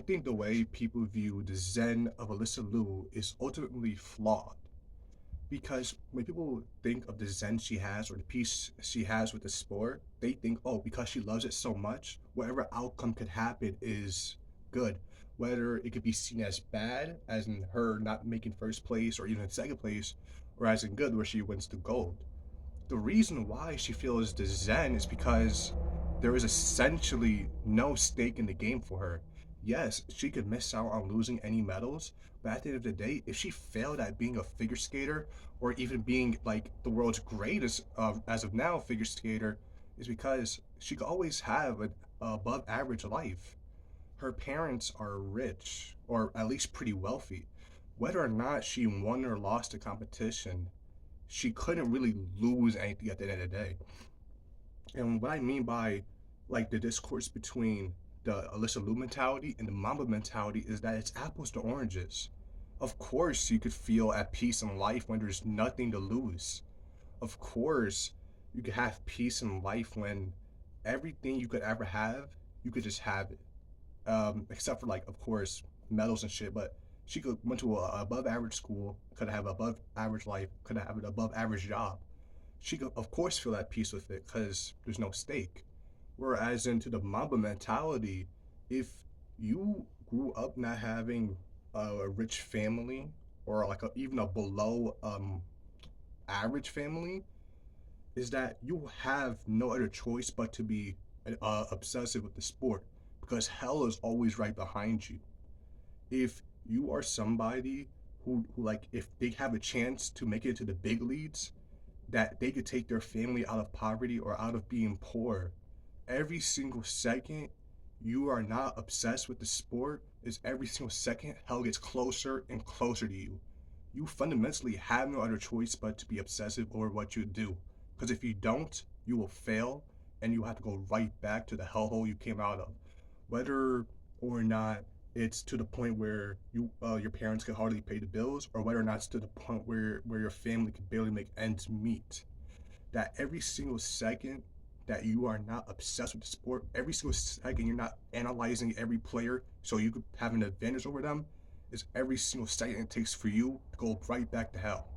think the way people view the Zen of Alysa Liu is ultimately flawed because when people think of the Zen she has or the peace she has with the sport, they think, oh, because she loves it so much, whatever outcome could happen is good. Whether it could be seen as bad, as in her not making first place or even second place, or as in good, where she wins the gold. The reason why she feels the Zen is because there is essentially no stake in the game for her. Yes, she could miss out on losing any medals, but at the end of the day, if she failed at being a figure skater or even being like the world's greatest as of now figure skater, is because she could always have an above average life. Her parents are rich or at least pretty wealthy. Whether or not she won or lost the competition, she couldn't really lose anything at the end of the day. And what I mean by like the discourse between the Alyssa Liu mentality and the Mamba mentality is that it's apples to oranges. Of course, you could feel at peace in life when there's nothing to lose. Of course, you could have peace in life when everything you could ever have, you could just have it. Except for like, of course, medals and shit. But she could went to a above average school, could have above average life, could have an above average job. She could, of course, feel at peace with it because there's no stake. Whereas into the Mamba mentality, if you grew up not having a rich family or like even a below average family, is that you have no other choice but to be obsessive with the sport because hell is always right behind you. If you are somebody who like if they have a chance to make it to the big leagues, that they could take their family out of poverty or out of being poor every single second you are not obsessed with the sport is every single second hell gets closer and closer to you. You fundamentally have no other choice but to be obsessive over what you do. Because if you don't, you will fail and you have to go right back to the hellhole you came out of. Whether or not it's to the point where your parents can hardly pay the bills, or whether or not it's to the point where your family can barely make ends meet. That every single second that you are not obsessed with the sport, every single second you're not analyzing every player so you could have an advantage over them, is every single second it takes for you to go right back to hell.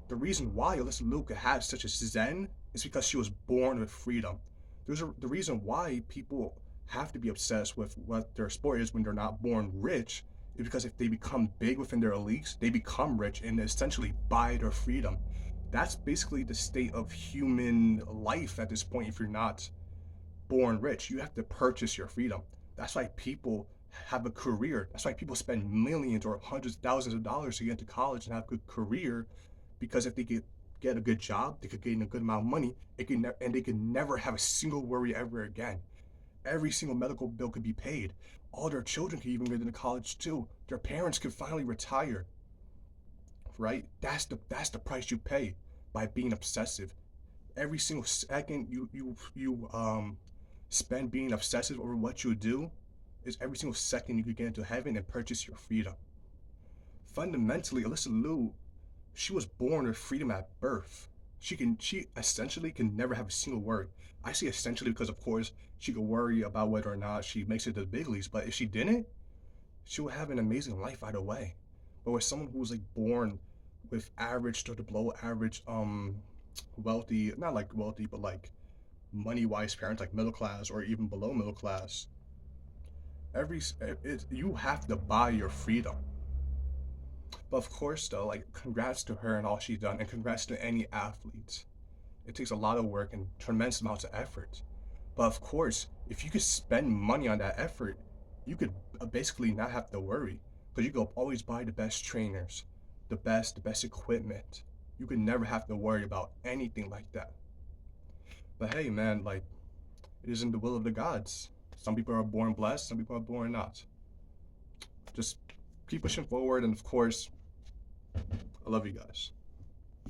The reason why Alyssa Liu has such a zen is because she was born with freedom. The reason why people have to be obsessed with what their sport is when they're not born rich is because if they become big within their elites, they become rich and essentially buy their freedom. That's basically the state of human life at this point. If you're not born rich, you have to purchase your freedom. That's why people have a career. That's why people spend millions or hundreds of thousands of dollars to get into college and have a good career, because if they get a good job, they could gain a good amount of money. And they can never have a single worry ever again. Every single medical bill could be paid. All their children could even get into college too. Their parents could finally retire. Right? That's the price you pay by being obsessive. Every single second you spend being obsessive over what you do is every single second you could get into heaven and purchase your freedom. Fundamentally, Alyssa Liu, she was born with freedom at birth. She essentially can never have a single worry. I say essentially because of course she could worry about whether or not she makes it to the big leagues, but if she didn't, she would have an amazing life either way. But with someone who was like born with average to the below average wealthy, not like wealthy but like money wise parents, like middle class or even below middle class, you have to buy your freedom. But of course though, like congrats to her and all she's done, and congrats to any athletes. It takes a lot of work and tremendous amounts of effort. But of course, if you could spend money on that effort, you could basically not have to worry because you could always buy the best trainers, the best equipment. You could never have to worry about anything like that. But hey, man, like it isn't the will of the gods. Some people are born blessed, some people are born not. Just keep pushing forward, and of course, I love you guys.